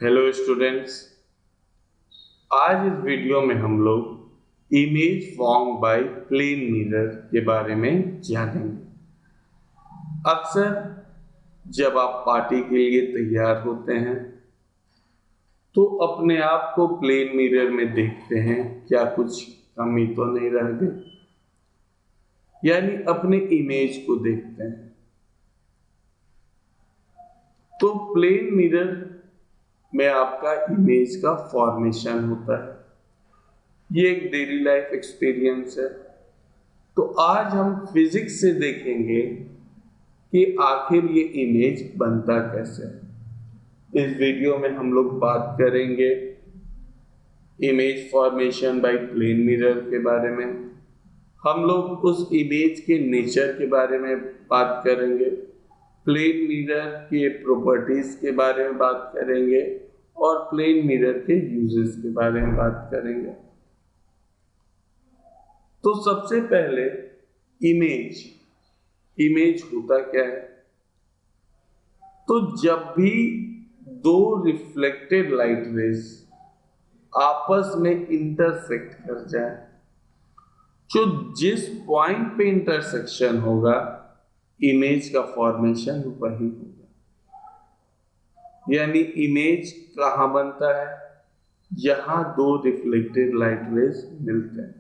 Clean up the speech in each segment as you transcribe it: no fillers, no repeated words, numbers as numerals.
Hello students, आज इस video में हम लोग image form by plane mirror के बारे में जानेंगे। अक्सर जब आप पार्टी के लिए तैयार होते हैं तो अपने आप को प्लेन मिरर में देखते हैं, क्या कुछ कमी तो नहीं रह गई, यानी अपने इमेज को देखते हैं। तो प्लेन मिरर में आपका इमेज का फॉर्मेशन होता है। ये एक डेली लाइफ एक्सपीरियंस है। तो आज हम फिजिक्स से देखेंगे कि आखिर ये इमेज बनता कैसे है। इस वीडियो में हम लोग बात करेंगे image formation by plane mirror के बारे में। हम लोग उस इमेज के नेचर के बारे में बात करेंगे, प्लेन मिरर के प्रॉपर्टीज के बारे में बात करेंगे और प्लेन मिरर के यूजेस के बारे में बात करेंगे। तो सबसे पहले इमेज होता क्या है? तो जब भी दो रिफ्लेक्टेड लाइट रेज आपस में इंटरसेक्ट कर जाए, जो जिस पॉइंट पे इंटरसेक्शन होगा इमेज का फॉर्मेशन वही होगा। यानी इमेज कहाँ बनता है? जहां दो रिफ्लेक्टेड लाइट रेज मिलते हैं।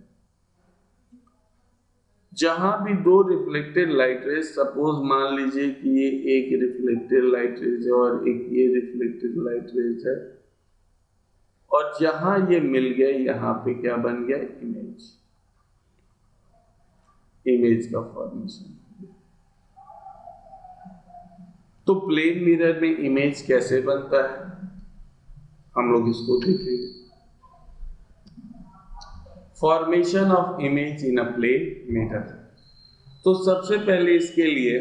जहां भी दो रिफ्लेक्टेड लाइट रेज, सपोज मान लीजिए कि ये एक रिफ्लेक्टेड लाइट रेज है और एक ये रिफ्लेक्टेड लाइट रेज है, और जहां ये मिल गए यहां पे क्या बन गया? इमेज का फॉर्मेशन। तो प्लेन मिरर में इमेज कैसे बनता है हम लोग इसको देखेंगे। Formation of image in a plane mirror. तो सबसे पहले इसके लिए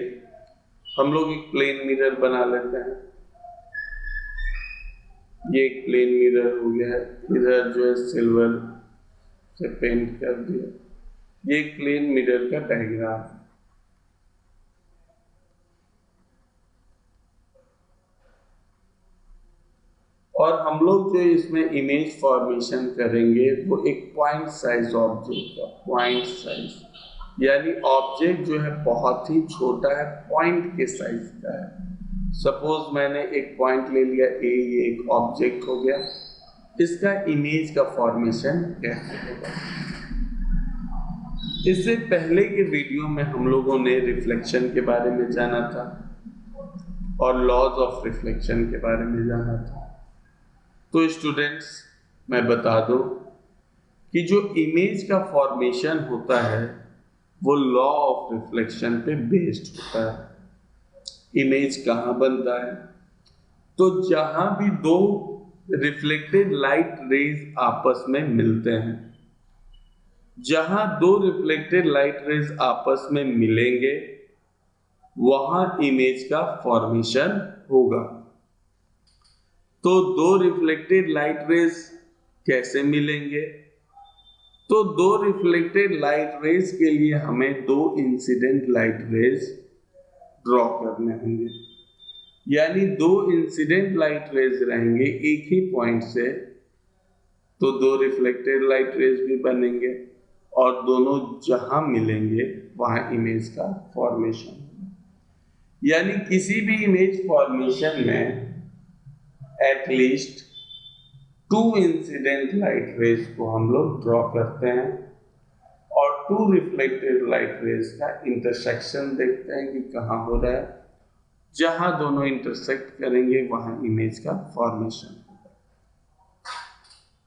हम लोग एक प्लेन मिरर बना लेते हैं। ये एक प्लेन मिरर हो गया है, इधर जो है सिल्वर से पेंट कर दिया। ये एक प्लेन मिरर का डायग्राम है। और हम लोग जो इसमें इमेज फॉर्मेशन करेंगे वो एक पॉइंट साइज ऑब्जेक्ट का, पॉइंट साइज यानी ऑब्जेक्ट जो है बहुत ही छोटा है, पॉइंट के साइज का है। सपोज मैंने एक पॉइंट ले लिया ए, ये एक ऑब्जेक्ट हो गया। इसका इमेज का फॉर्मेशन कैसे होगा? इससे पहले के वीडियो में हम लोगों ने रिफ्लेक्शन के बारे में जाना था और लॉज ऑफ रिफ्लेक्शन के बारे में जाना था। तो स्टूडेंट्स, मैं बता दूं कि जो इमेज का फॉर्मेशन होता है वो लॉ ऑफ रिफ्लेक्शन पे बेस्ड होता है। इमेज कहाँ बनता है? तो जहां भी दो रिफ्लेक्टेड लाइट रेज आपस में मिलते हैं, जहां दो रिफ्लेक्टेड लाइट रेज आपस में मिलेंगे वहां इमेज का फॉर्मेशन होगा। तो दो रिफ्लेक्टेड लाइट रेज कैसे मिलेंगे? तो दो रिफ्लेक्टेड लाइट रेज के लिए हमें दो इंसिडेंट लाइट रेज ड्रॉ करने होंगे। यानी दो इंसिडेंट लाइट रेज रहेंगे एक ही पॉइंट से, तो दो रिफ्लेक्टेड लाइट रेज भी बनेंगे और दोनों जहां मिलेंगे वहां इमेज का फॉर्मेशन होगा। यानी किसी भी इमेज फॉर्मेशन में at least to incident light rays को हम लोग ड्रॉ करते हैं और टू रिफ्लेक्टेड लाइट रेज का इंटरसेक्शन देखते हैं कि कहाँ हो रहा है। जहां दोनों इंटरसेक्ट करेंगे वहां इमेज का फॉर्मेशन होगा।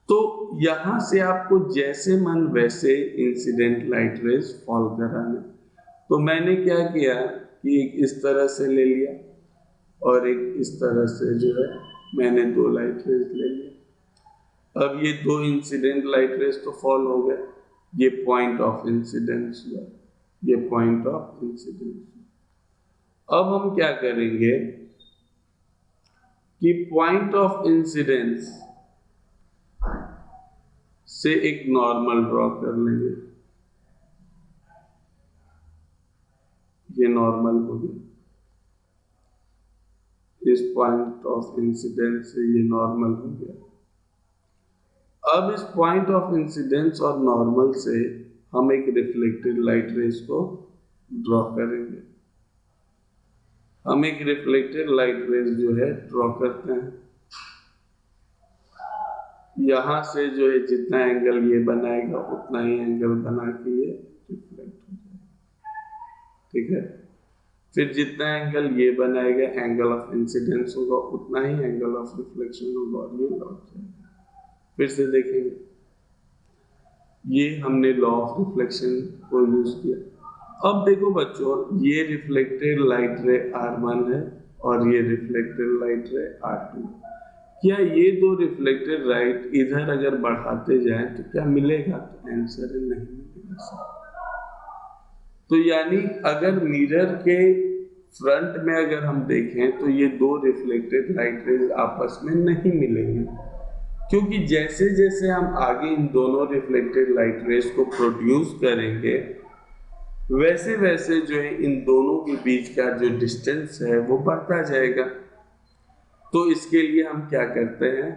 तो यहां से आपको जैसे मन वैसे इंसिडेंट लाइट रेज फॉल कराना। तो मैंने क्या किया कि एक इस तरह से ले लिया और एक इस तरह से जो है मैंने दो लाइट रेज ले लिया। अब ये दो इंसिडेंट लाइट रेज तो फॉल हो गए, ये पॉइंट ऑफ इंसिडेंस हुआ, ये पॉइंट ऑफ इंसिडेंस। अब हम क्या करेंगे कि पॉइंट ऑफ इंसिडेंस से एक नॉर्मल ड्रॉ कर लेंगे। ये नॉर्मल हो गया। इस पॉइंट ऑफ इंसिडेंस से ये नॉर्मल हो गया। अब इस पॉइंट ऑफ इंसिडेंस और नॉर्मल से हम एक रिफ्लेक्टेड लाइट रेज को ड्रॉ करेंगे। हम एक रिफ्लेक्टेड लाइट रेज जो है ड्रॉ करते हैं। यहां से जो है जितना एंगल ये बनाएगा उतना ही एंगल बना के ये रिफ्लेक्ट हो जाएगा, ठीक है। फिर जितना एंगल ये बनाएगा एंगल ऑफ इंसिडेंस होगा, उतना ही एंगल ऑफ रिफ्लेक्शन होगा और ये लौट जाएगा। फिर से देखेंगे, ये हमने लॉ ऑफ रिफ्लेक्शन को यूज किया। अब देखो बच्चों, ये रिफ्लेक्टेड लाइट रे R1 है और ये रिफ्लेक्टेड लाइट रे R2। क्या ये दो रिफ्लेक्टेड लाइट इधर अगर बढ़ाते जाएं तो क्या मिलेगा? तो आंसर नहीं मिलेगा। तो यानी अगर मिरर के फ्रंट में अगर हम देखें तो ये दो रिफ्लेक्टेड लाइट रेज आपस में नहीं मिलेंगे, क्योंकि जैसे जैसे हम आगे इन दोनों रिफ्लेक्टेड लाइट रेज को प्रोड्यूस करेंगे वैसे वैसे जो है इन दोनों के बीच का जो डिस्टेंस है वो बढ़ता जाएगा। तो इसके लिए हम क्या करते हैं,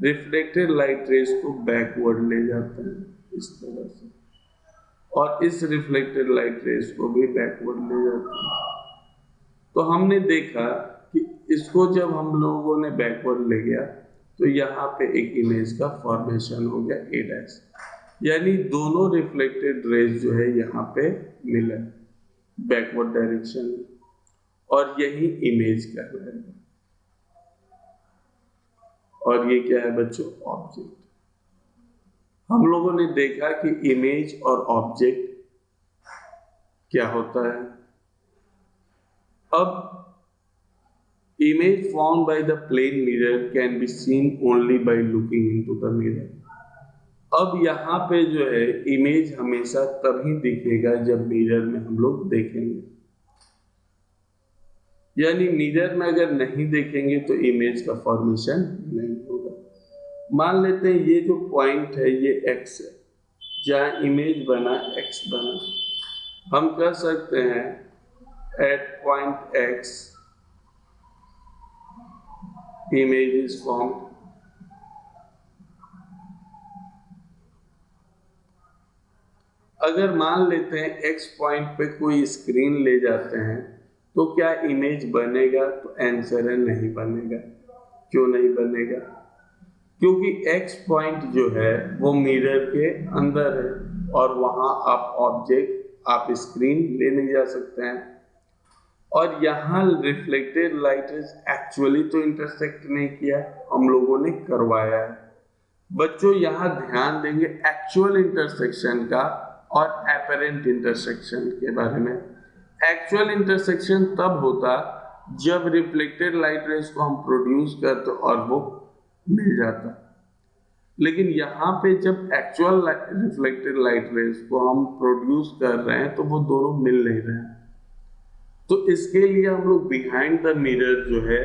रिफ्लेक्टेड लाइट रेज को बैकवर्ड ले जाते हैं इस तरह से, और इस रिफ्लेक्टेड लाइट रेज को भी बैकवर्ड ले जाते हैं। तो हमने देखा कि इसको जब हम लोगों ने बैकवर्ड ले गया तो यहाँ पे एक इमेज का फॉर्मेशन हो गया A', यानी दोनों रिफ्लेक्टेड रेज जो है यहाँ पे मिले बैकवर्ड डायरेक्शन में, और यही इमेज कहलाएगा। और ये क्या है बच्चों? ऑब्जेक्ट। हम लोगों ने देखा कि इमेज और ऑब्जेक्ट क्या होता है। अब image formed by the plane mirror can be seen only by looking into the mirror। अब यहाँ पे जो है इमेज हमेशा तभी दिखेगा जब मिरर में हम लोग देखेंगे, यानी मिरर में अगर नहीं देखेंगे तो इमेज का फॉर्मेशन नहीं होगा। मान लेते हैं ये जो पॉइंट है ये x है, जहाँ इमेज बना x बना, हम कह सकते हैं at point x image is formed। अगर मान लेते हैं x पॉइंट पे कोई स्क्रीन ले जाते हैं तो क्या इमेज बनेगा? तो आंसर है नहीं बनेगा। क्यों नहीं बनेगा? क्योंकि x पॉइंट जो है वो मिरर के अंदर है और वहां आप ऑब्जेक्ट, आप स्क्रीन ले नहीं जा सकते हैं। और यहाँ रिफ्लेक्टेड लाइट एक्चुअली तो इंटरसेक्ट नहीं किया, हम लोगों ने करवाया है। बच्चों यहाँ ध्यान देंगे एक्चुअल इंटरसेक्शन का और एपरेंट इंटरसेक्शन के बारे में। एक्चुअल इंटरसेक्शन तब होता जब रिफ्लेक्टेड लाइट रेज को हम प्रोड्यूस करते और वो मिल जाता, लेकिन यहाँ पे जब एक्चुअल रिफ्लेक्टेड लाइट रेज को हम प्रोड्यूस कर रहे हैं तो वो दोनों मिल नहीं रहे हैं। तो इसके लिए हम लोग बिहाइंड द मिरर जो है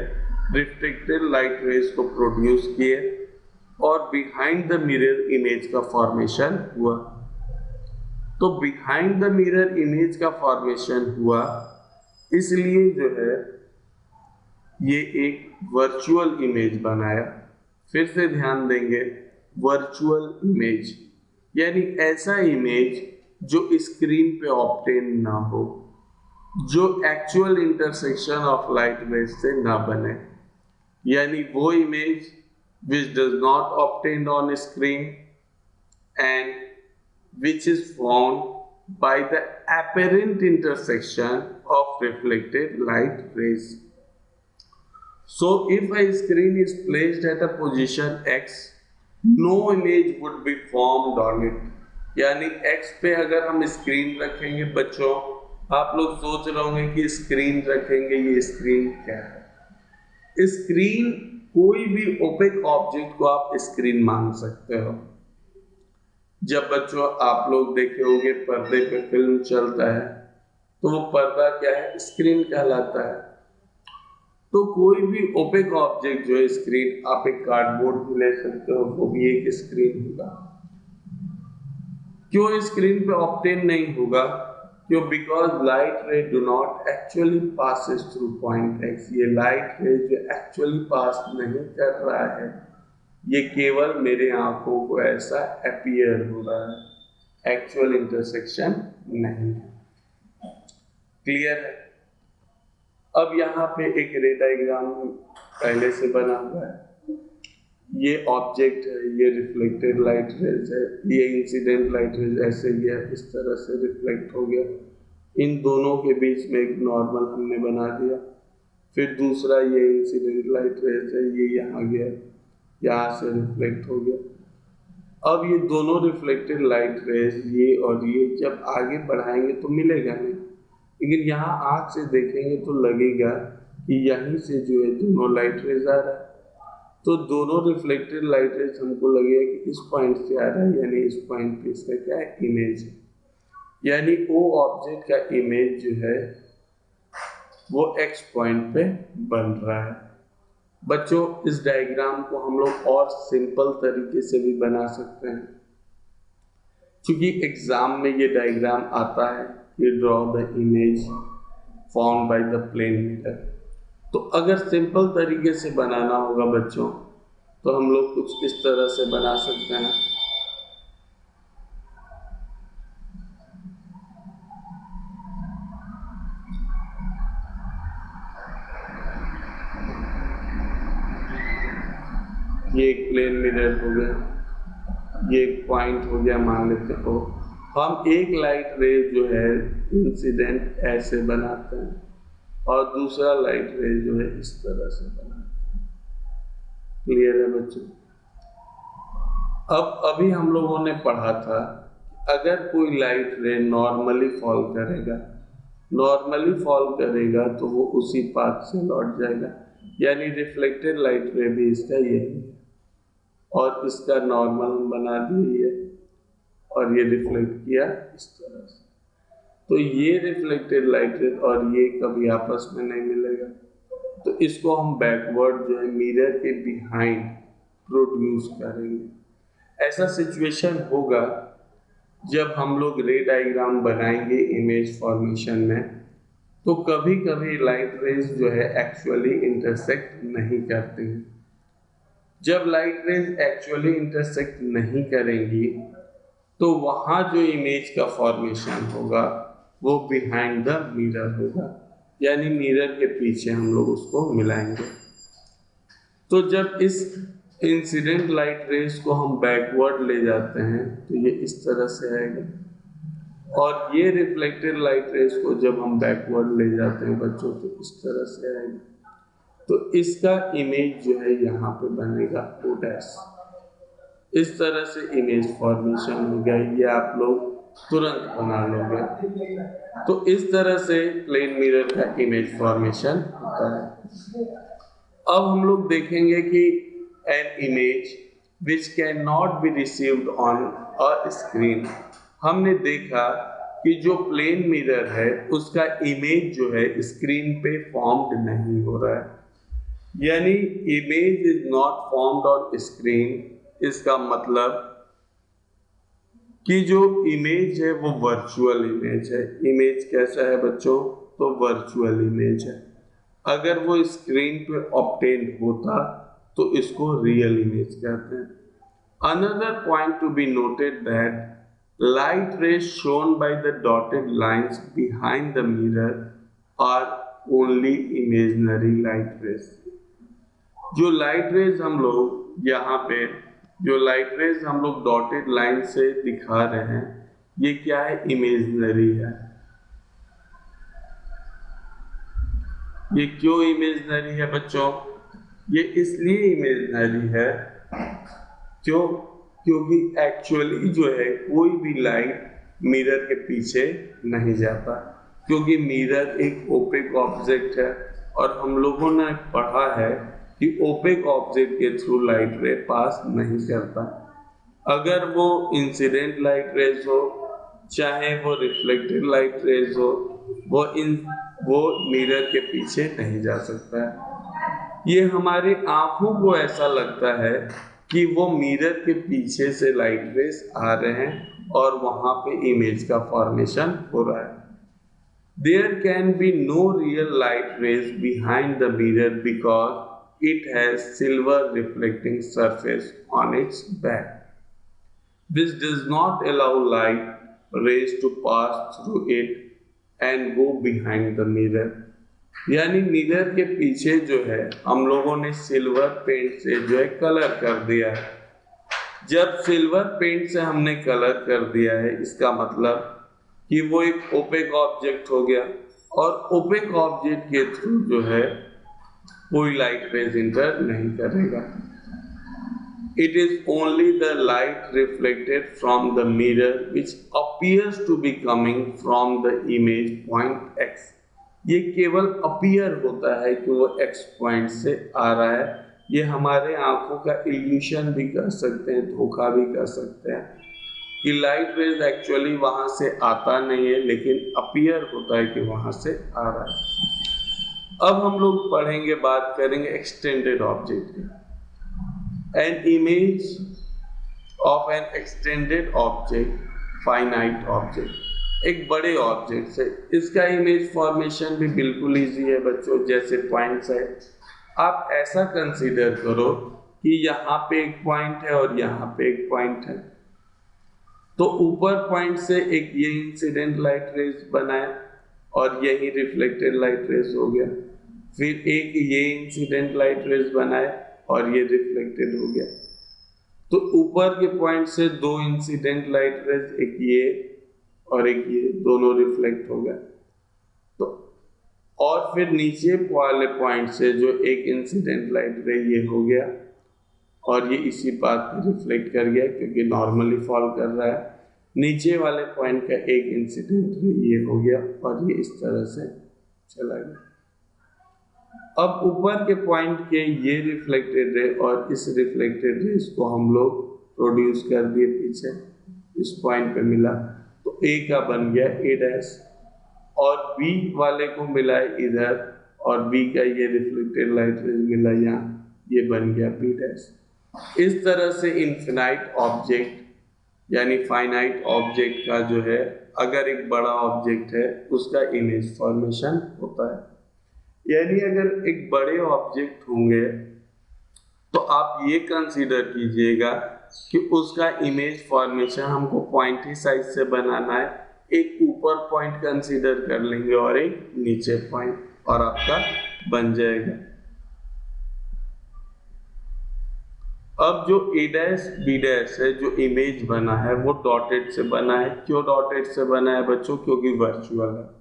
रिफ्लेक्टेड लाइट रेज को प्रोड्यूस किए और बिहाइंड द मिरर इमेज का फॉर्मेशन हुआ। तो बिहाइंड द मिरर इमेज का फॉर्मेशन हुआ, इसलिए जो है ये एक वर्चुअल इमेज बनाया। फिर से ध्यान देंगे, वर्चुअल इमेज यानी ऐसा इमेज जो स्क्रीन पे ऑब्टेन ना हो, जो actual intersection of light rays से ना बने, यानी वो image which does not obtained on screen and which is formed by the apparent intersection of reflected light rays. So if a screen is placed at a position x, no image would be formed on it। यानी x पे अगर हम screen रखेंगे, बच्चों आप लोग सोच रहे होंगे कि स्क्रीन रखेंगे, ये स्क्रीन क्या है? स्क्रीन कोई भी ओपेक ऑब्जेक्ट को आप स्क्रीन मान सकते हो। जब बच्चों आप लोग देखे होंगे पर्दे पे फिल्म चलता है तो वो पर्दा क्या है? स्क्रीन कहलाता है। तो कोई भी ओपेक ऑब्जेक्ट जो है स्क्रीन, आप एक कार्डबोर्ड भी ले सकते हो, वो भी एक स्क्रीन होगा। क्यों स्क्रीन पे ऑब्टेन नहीं होगा? क्यों? बिकॉज लाइट रे do not actually passes through point x. ये लाइट रे जो एक्चुअली पास नहीं कर रहा है, ये केवल मेरे आंखों को ऐसा अपीयर हो रहा है, एक्चुअल इंटरसेक्शन नहीं है। क्लियर है? अब यहाँ पे एक रे डायग्राम पहले से बना हुआ है। ये ऑब्जेक्ट है, ये रिफ्लेक्टेड लाइट रेज है, ये इंसिडेंट लाइट रेज ऐसे ही है, इस तरह से रिफ्लेक्ट हो गया। इन दोनों के बीच में एक नॉर्मल हमने बना दिया। फिर दूसरा ये इंसिडेंट लाइट रेज है, ये यहाँ गया, यहाँ से रिफ्लेक्ट हो गया। अब ये दोनों रिफ्लेक्टेड लाइट रेज, ये और ये, जब आगे बढ़ाएंगे तो मिलेगा नहीं, लेकिन यहाँ आँख से देखेंगे तो लगेगा कि यहीं से जो है दोनों लाइट रेज आ रहा है। तो दोनों रिफ्लेक्टेड लाइट रेज हमको लगेगा कि इस पॉइंट से आ रहा है, यानी इस पॉइंट पे इसका क्या है, इमेज है। यानी वो ऑब्जेक्ट का इमेज जो है वो एक्स पॉइंट पे बन रहा है। बच्चों, इस डायग्राम को हम लोग और सिंपल तरीके से भी बना सकते हैं, क्योंकि एग्जाम में ये डायग्राम आता है कि draw the image form by the plane mirror. तो अगर सिंपल तरीके से बनाना होगा बच्चों, तो हम लोग कुछ इस तरह से बना सकते हैं। ये एक प्लेन मिरर हो गया, ये एक पॉइंट हो गया, मान लेते हो। हम एक लाइट रे जो है इंसिडेंट ऐसे बनाते हैं और दूसरा लाइट रे जो है इस तरह से बनाते हैं। क्लियर है बच्चों? अब अभी हम लोगों ने पढ़ा था, अगर कोई लाइट रे नॉर्मली फॉल करेगा तो वो उसी पाथ से लौट जाएगा, यानी रिफ्लेक्टेड लाइट रे भी इसका यही है, और इसका नॉर्मल हम बना दिए और ये रिफ्लेक्ट किया इस तरह से। तो ये रिफ्लेक्टेड लाइट रे और ये कभी आपस में नहीं मिलेगा, तो इसको हम बैकवर्ड जो है मिरर के बिहाइंड प्रोड्यूस करेंगे। ऐसा सिचुएशन होगा जब हम लोग रे डायग्राम बनाएंगे इमेज फॉर्मेशन में, तो कभी कभी लाइट रेज जो है एक्चुअली इंटरसेक्ट नहीं करती हैं। जब लाइट रेज एक्चुअली इंटरसेक्ट नहीं करेंगी तो वहाँ जो इमेज का फॉर्मेशन होगा वो बिहाइंड द मिरर होगा, यानी मिरर के पीछे हम लोग उसको मिलाएंगे। तो जब इस इंसिडेंट लाइट रेज को हम बैकवर्ड ले जाते हैं तो ये इस तरह से आएगा, और ये रिफ्लेक्टेड लाइट रेज को जब हम बैकवर्ड ले जाते हैं बच्चों तो इस तरह से आएगा। तो इसका इमेज जो है यहाँ पे बनेगा O डैश। इस तरह से इमेज फॉर्मेशन हो गया, ये आप लोग तुरंत बना लोगे। तो इस तरह से प्लेन मिरर का इमेज फॉर्मेशन होता है। अब हम लोग देखेंगे कि an image which can not be received on a screen. हमने देखा कि जो प्लेन मिरर है उसका इमेज जो है स्क्रीन पे फॉर्म्ड नहीं हो रहा है, यानी image is not formed on screen. इसका मतलब कि जो इमेज है वो वर्चुअल इमेज है। इमेज कैसा है बच्चों? तो वर्चुअल इमेज है। अगर वो स्क्रीन पे ऑब्टेन्ड होता तो इसको रियल इमेज कहते हैं। Another point to be noted that light rays shown by the dotted lines behind the mirror are only imaginary light rays। जो लाइट रेज हम लोग यहाँ पे जो लाइट रेज हम लोग डॉटेड लाइन से दिखा रहे हैं, ये क्या है? इमेजिनरी है। ये क्यों इमेजिनरी है बच्चों? ये इसलिए इमेजिनरी है क्योंकि एक्चुअली जो है कोई भी लाइट मिरर के पीछे नहीं जाता, क्योंकि मिरर एक ओपेक ऑब्जेक्ट है और हम लोगों ने पढ़ा है कि ओपेक ऑब्जेक्ट के थ्रू लाइट रे पास नहीं करता। अगर वो इंसिडेंट लाइट रेज हो चाहे वो रिफ्लेक्टेड लाइट रेज हो, वो मिरर के पीछे नहीं जा सकता है। ये हमारे आंखों को ऐसा लगता है कि वो मिरर के पीछे से लाइट रेज आ रहे हैं और वहाँ पे इमेज का फॉर्मेशन हो रहा है, There can be no real light rays behind the mirror because it has silver reflecting surface on its back. This does not allow light rays to pass through it and go behind the mirror. यानी mirror के पीछे जो है हम लोगों ने silver paint से जो है कलर कर दिया है। जब सिल्वर पेंट से हमने कलर कर दिया है इसका मतलब कि वो एक ओपेक ऑब्जेक्ट हो गया और ओपेक ऑब्जेक्ट के थ्रू जो है कोई लाइट रेज इंटर नहीं करेगा। It is only the light reflected from the mirror which appears to be coming from the image point X. ये केवल अपीयर होता है कि वो X पॉइंट से आ रहा है। ये हमारे आंखों का इल्यूशन भी कर सकते हैं, धोखा भी कर सकते हैं कि लाइट रेज एक्चुअली वहां से आता नहीं है लेकिन अपीयर होता है कि वहां से आ रहा है। अब हम लोग पढ़ेंगे, बात करेंगे एक्सटेंडेड ऑब्जेक्ट की। An image of an extended object, finite object, एक बड़े ऑब्जेक्ट से इसका इमेज फॉर्मेशन भी बिल्कुल इजी है बच्चों। जैसे पॉइंट्स है, आप ऐसा कंसीडर करो कि यहाँ पे एक पॉइंट है और यहाँ पे एक पॉइंट है, तो ऊपर पॉइंट से एक ये इंसिडेंट लाइट रेज बनाए और यही रिफ्लेक्टेड लाइट रेज हो गया, फिर एक ये इंसिडेंट लाइट रेज बनाए और ये रिफ्लेक्टेड हो गया। तो ऊपर के पॉइंट से दो इंसिडेंट लाइट रेज, एक ये और एक ये, दोनों रिफ्लेक्ट हो गया। तो और फिर नीचे वाले पॉइंट से जो एक इंसिडेंट लाइट रे ये हो गया और ये इसी बात पे रिफ्लेक्ट कर गया क्योंकि नॉर्मली फॉल कर रहा है। नीचे वाले पॉइंट का एक इंसिडेंट रे ये हो गया और ये इस तरह से चला गया। अब ऊपर के पॉइंट के ये रिफ्लेक्टेड रे और इस रिफ्लेक्टेड रेस को हम लोग प्रोड्यूस कर दिए, पीछे इस पॉइंट पे मिला, तो ए का बन गया ए डैश और बी वाले को मिला इधर और बी का ये रिफ्लेक्टेड लाइट रेज मिला यहाँ, ये बन गया बी डैश। इस तरह से इनफिनाइट ऑब्जेक्ट यानी फाइनाइट ऑब्जेक्ट का जो है, अगर एक बड़ा ऑब्जेक्ट है उसका इमेज फॉर्मेशन होता है। यानी अगर एक बड़े ऑब्जेक्ट होंगे तो आप ये कंसीडर कीजिएगा कि उसका इमेज फॉर्मेशन हमको पॉइंट ही साइज से बनाना है। एक ऊपर पॉइंट कंसीडर कर लेंगे और एक नीचे पॉइंट और आपका बन जाएगा। अब जो ए डैश बी डैश है, जो इमेज बना है वो डॉटेड से बना है। क्यों डॉटेड से बना है बच्चों? क्योंकि वर्चुअल है।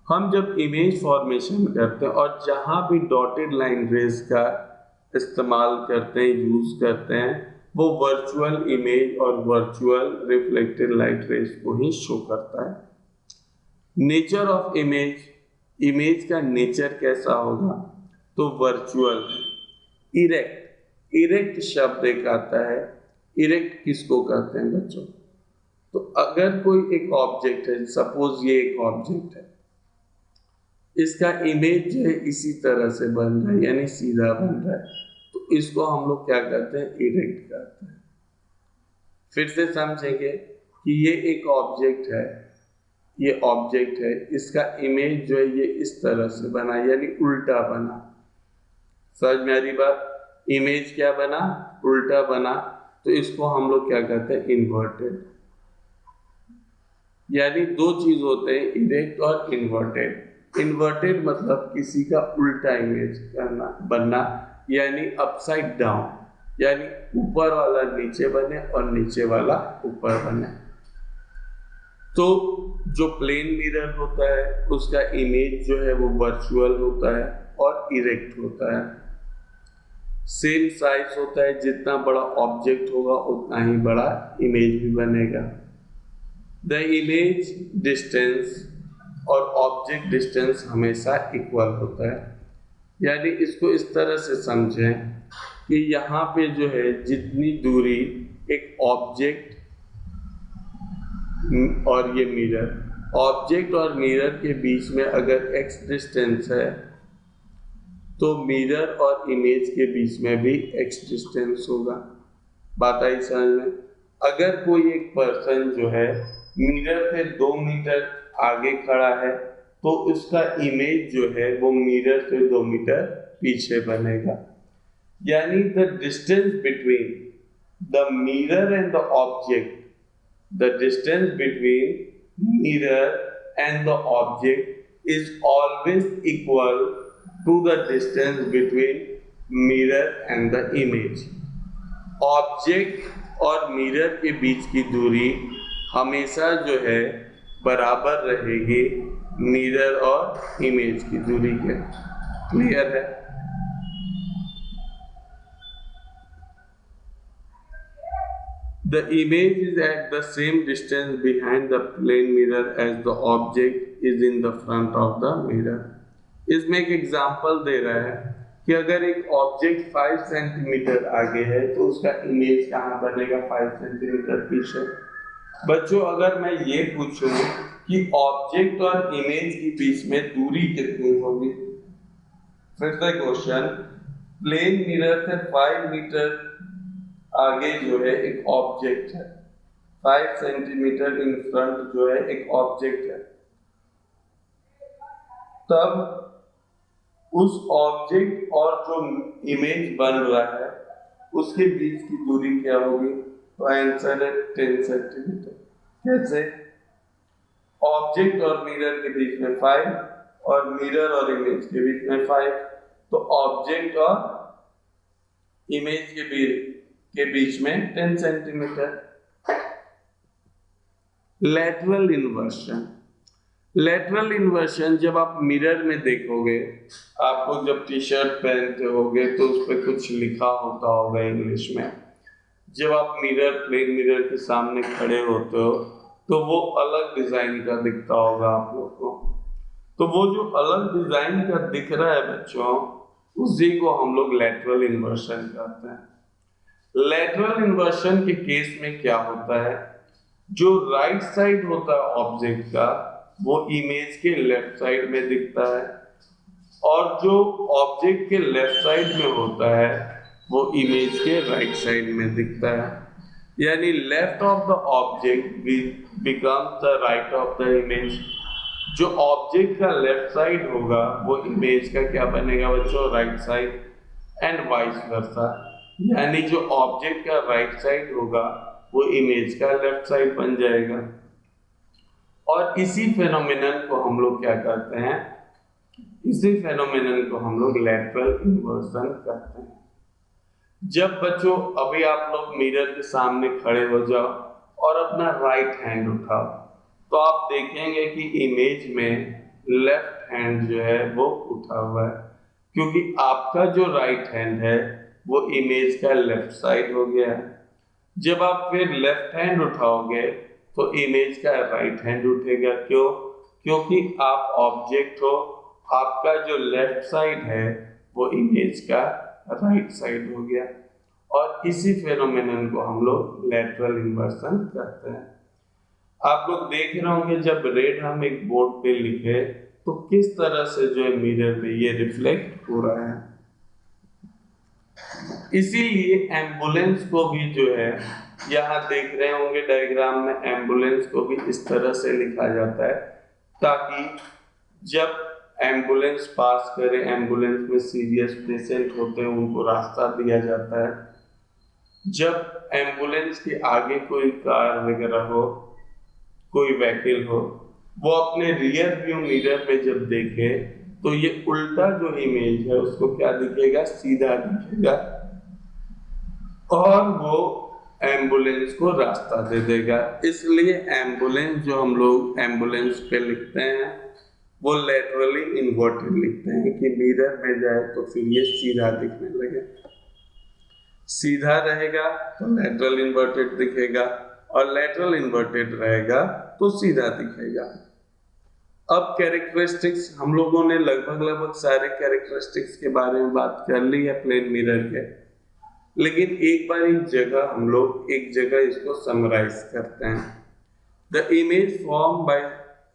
हम जब इमेज फॉर्मेशन करते हैं और जहां भी डॉटेड लाइन रेज का इस्तेमाल करते हैं, यूज करते हैं, वो वर्चुअल इमेज और वर्चुअल रिफ्लेक्टेड लाइट रेज को ही शो करता है। नेचर ऑफ इमेज, इमेज का नेचर कैसा होगा? तो वर्चुअल है। इरेक्ट, इरेक्ट शब्द एक आता है। इरेक्ट किसको कहते हैं बच्चों? तो अगर कोई एक ऑब्जेक्ट है, सपोज ये एक ऑब्जेक्ट है, इसका इमेज जो है इसी तरह से बन रहा है यानी सीधा बन रहा है, तो इसको हम लोग क्या कहते हैं? इरेक्ट कहते हैं। फिर से समझेंगे कि ये एक ऑब्जेक्ट है, ये ऑब्जेक्ट है, इसका इमेज जो है ये इस तरह से बना यानी उल्टा बना। समझ में आ रही बात? इमेज क्या बना? उल्टा बना, तो इसको हम लोग क्या कहते हैं? इन्वर्टेड। यानी दो चीज होते हैं, इरेक्ट और इन्वर्टेड। इन्वर्टेड मतलब किसी का उल्टा इमेज करना, बनना, यानी अपसाइड डाउन, यानी ऊपर वाला नीचे बने और नीचे वाला ऊपर बने। तो जो प्लेन मिरर होता है उसका इमेज जो है वो वर्चुअल होता है और इरेक्ट होता है। सेम साइज होता है, जितना बड़ा ऑब्जेक्ट होगा उतना ही बड़ा इमेज भी बनेगा। द इमेज डिस्टेंस और ऑब्जेक्ट डिस्टेंस हमेशा इक्वल होता है। यानी इसको इस तरह से समझें कि यहाँ पे जो है जितनी दूरी एक ऑब्जेक्ट और ये मिरर, ऑब्जेक्ट और मिरर के बीच में अगर x डिस्टेंस है तो मिरर और इमेज के बीच में भी x डिस्टेंस होगा। बात आई समझ में? अगर कोई एक पर्सन जो है मिरर से 2 मीटर आगे खड़ा है तो उसका इमेज जो है वो मिरर से 2 मीटर पीछे बनेगा। यानी the distance between the mirror and the object, the distance between mirror and the object is always equal to the distance between mirror and the image. Object और मिरर के बीच की दूरी हमेशा जो है बराबर रहेगी मिरर और इमेज की दूरी के। क्लियर है? The image is at the same distance behind the plane mirror as the object is in the front of the mirror. इसमें एक एग्जाम्पल दे रहा है कि अगर एक ऑब्जेक्ट 5 सेंटीमीटर आगे है तो उसका इमेज कहाँ बनेगा 5 सेंटीमीटर पीछे। बच्चों अगर मैं ये पूछूं कि ऑब्जेक्ट और इमेज के बीच में दूरी कितनी होगी, फिर से क्वेश्चन, प्लेन मिरर से 5 मीटर आगे जो है एक ऑब्जेक्ट है, 5 सेंटीमीटर इन फ्रंट जो है एक ऑब्जेक्ट है, तब उस ऑब्जेक्ट और जो इमेज बन रहा है उसके बीच की दूरी क्या होगी? तो आंसर है 10 सेंटीमीटर। कैसे? ऑब्जेक्ट और मिरर के बीच में 5 और मिरर और इमेज के बीच में 5, तो ऑब्जेक्ट और इमेज के बीच में 10 centimetre. Lateral inversion, lateral inversion जब आप मिरर में देखोगे, आप लोग जब टी शर्ट पहनते होगे तो उस पर कुछ लिखा होता होगा इंग्लिश में। जब आप मिरर, प्लेन मिरर के सामने खड़े होते हो तो वो अलग डिजाइन का दिखता होगा आप लोग को। तो वो जो अलग डिजाइन का दिख रहा है बच्चों, उसी को हम लोग लेटरल इन्वर्शन कहते हैं। लेटरल इन्वर्शन के केस में क्या होता है, जो राइट साइड होता है ऑब्जेक्ट का वो इमेज के लेफ्ट साइड में दिखता है, और जो ऑब्जेक्ट के लेफ्ट साइड में होता है वो इमेज के राइट साइड में दिखता है। यानी left of the object becomes the right of the image. जो ऑब्जेक्ट का लेफ्ट साइड होगा वो इमेज का क्या बनेगा बच्चों? राइट साइड, एंड वाइस वर्सा। यानी जो ऑब्जेक्ट का राइट साइड होगा वो इमेज का लेफ्ट साइड बन जाएगा। और इसी फेनोमेनन को हम लोग क्या करते हैं? इसी फेनोमेनन को हम लोग लेटरल इन्वर्सन कहते हैं। जब बच्चों अभी आप लोग मिरर के सामने खड़े हो जाओ और अपना राइट हैंड उठाओ, तो आप देखेंगे कि इमेज में लेफ्ट हैंड जो है वो उठा हुआ है, क्योंकि आपका जो राइट हैंड है वो इमेज का लेफ्ट साइड हो गया है। जब आप फिर लेफ्ट हैंड उठाओगे तो इमेज का राइट हैंड उठेगा। क्यों? क्योंकि आप ऑब्जेक्ट हो, आपका जो लेफ्ट साइड है वो इमेज का राइट साइड हो गया। और इसी फेनोमेनन को हम लोग लेटरल इन्वर्सन कहते हैं। आप लोग देख रहे होंगे जब रेड हम एक बोर्ड पे लिखे तो किस तरह से जो है मिरर पे ये रिफ्लेक्ट हो रहा है। इसीलिए एम्बुलेंस को भी जो है, यहाँ देख रहे होंगे डायग्राम में, एम्बुलेंस को भी इस तरह से लिखा जाता है ताकि जब एम्बुलेंस पास करे, एम्बुलेंस में सीरियस पेशेंट होते हैं उनको रास्ता दिया जाता है। जब एम्बुलेंस के आगे कोई कार वगैरह हो, कोई व्हीकल हो, वो अपने रियर व्यू मिरर में जब देखे तो ये उल्टा जो इमेज है उसको क्या दिखेगा? सीधा दिखेगा, और वो एम्बुलेंस को रास्ता दे देगा। इसलिए एम्बुलेंस जो हम लोग एम्बुलेंस पे लिखते हैं वो लेटरली इन्वर्टेड लिखते हैं कि मिरर में जाए तो फिर ये सीधा दिखने लगे। सीधा रहेगा तो लेटरल इन्वर्टेड दिखेगा, और लेटरल इन्वर्टेड रहेगा तो सीधा दिखेगा। अब कैरेक्टरिस्टिक्स, हम लोगों ने लगभग सारे कैरेक्टरिस्टिक्स के बारे में बात कर ली है प्लेन मिरर के, लेकिन एक बार एक जगह इसको समराइज करते हैं।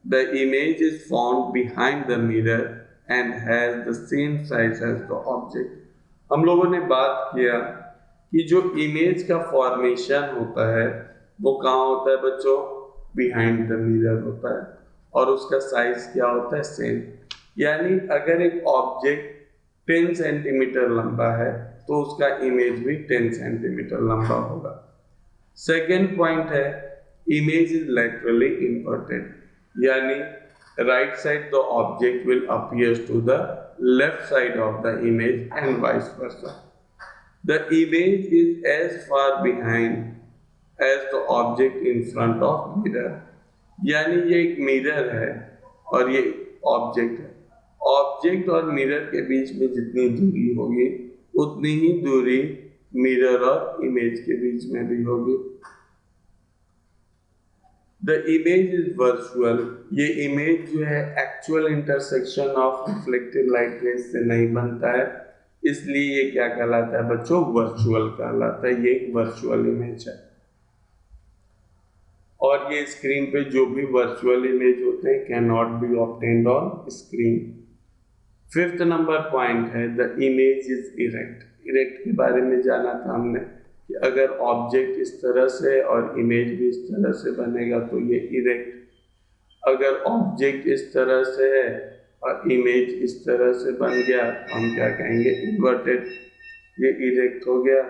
The image is formed behind the mirror and has the same size as the object. हम लोगों ने बात किया कि जो इमेज का फॉर्मेशन होता है वो कहाँ होता है बच्चों? बिहाइंड द मिरर होता है, और उसका साइज क्या होता है, सेम। यानी अगर एक ऑब्जेक्ट 10 सेंटीमीटर लंबा है तो उसका इमेज भी 10 सेंटीमीटर लंबा होगा। सेकेंड पॉइंट है, इमेज इज लैटरली इन्वर्टेड, यानी right side the object will appear to the left side of the image and vice versa. The image is as far behind as the object in front of mirror, यानी ये एक mirror है और ये object है। Object और mirror के बीच में जितनी दूरी होगी उतनी ही दूरी मिरर और इमेज के बीच में भी होगी। द इमेज इज वर्चुअल, ये इमेज जो है actual intersection of reflected light rays से नहीं बनता है, इसलिए ये क्या कहलाता है बच्चों, वर्चुअल कहलाता है। ये एक वर्चुअल इमेज है और ये स्क्रीन पे जो भी वर्चुअल इमेज होते हैं can not be obtained on screen. Fifth number point है, the image is erect. Erect के बारे में जाना था हमने कि अगर ऑब्जेक्ट इस तरह से और इमेज भी इस तरह से बनेगा तो ये इरेक्ट। अगर ऑब्जेक्ट इस तरह से है और इमेज इस तरह से बन गया तो हम क्या कहेंगे, इन्वर्टेड। ये इरेक्ट हो गया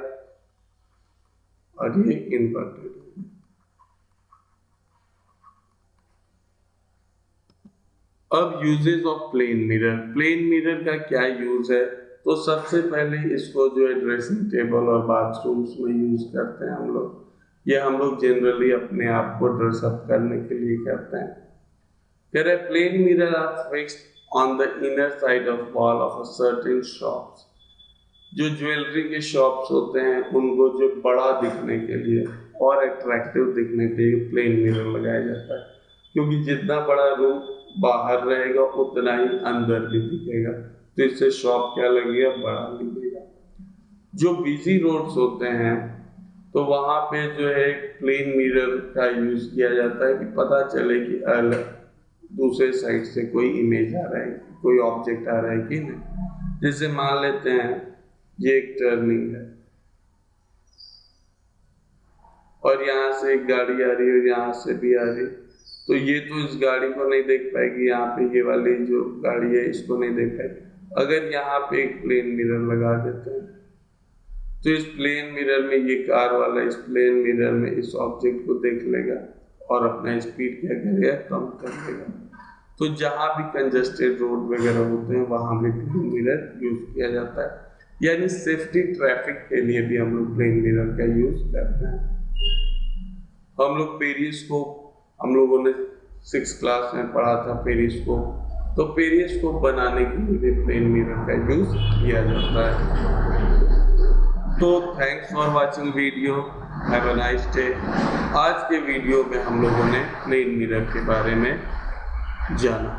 और ये इन्वर्टेड हो गया। अब uses of plane mirror. Plane mirror का क्या यूज है, तो सबसे पहले इसको जो है ड्रेसिंग टेबल और बाथरूम्स में यूज करते हैं हम लोग। ये हम लोग जनरली अपने आप को ड्रेसअप करने के लिए करते हैं। कह रहे plane mirror are fixed on the inner side of wall of a certain shops. जो ज्वेलरी के शॉप्स होते हैं उनको जो बड़ा दिखने के लिए और अट्रैक्टिव दिखने के लिए प्लेन मिरर लगाया जाता है, क्योंकि जितना बड़ा रूम बाहर रहेगा उतना ही अंदर भी दिखेगा, तो इससे शॉप क्या लगेगा, बड़ा दिखेगा। जो बिजी रोड्स होते हैं तो वहां पे जो है प्लेन मिरर का यूज किया जाता है कि पता चले कि दूसरे साइड से कोई इमेज आ रहा है, कोई ऑब्जेक्ट आ रहा है कि नहीं। जैसे मान लेते हैं ये एक टर्निंग है और यहाँ से एक गाड़ी आ रही है और यहाँ से भी आ रही है, तो ये तो इस गाड़ी को नहीं देख पाएगी, यहाँ पे ये वाली जो गाड़ी है इसको नहीं देख पाएगी। अगर यहाँ पे एक प्लेन मिरर लगा देते हैं तो इस प्लेन मिरर में ये कार वाला इस प्लेन मिरर में इस ऑब्जेक्ट को देख लेगा और अपना स्पीड क्या करेगा, कम कर लेगा। तो जहाँ भी कंजस्टेड रोड वगैरह होते हैं वहाँ भी प्लेन मिरर यूज किया जाता है, यानी सेफ्टी ट्रैफिक के लिए भी हम लोग प्लेन मिरर का यूज करते हैं। हम लोग पेरिस्कोप, हम लोगों ने 6th क्लास में पढ़ा था पेरिस्कोप, तो पेरिस्कोप बनाने के लिए भी प्लेन मिरर का यूज किया जाता है। तो thanks for watching video, have a nice day. आज के वीडियो में हम लोगों ने प्लेन मिरर के बारे में जाना।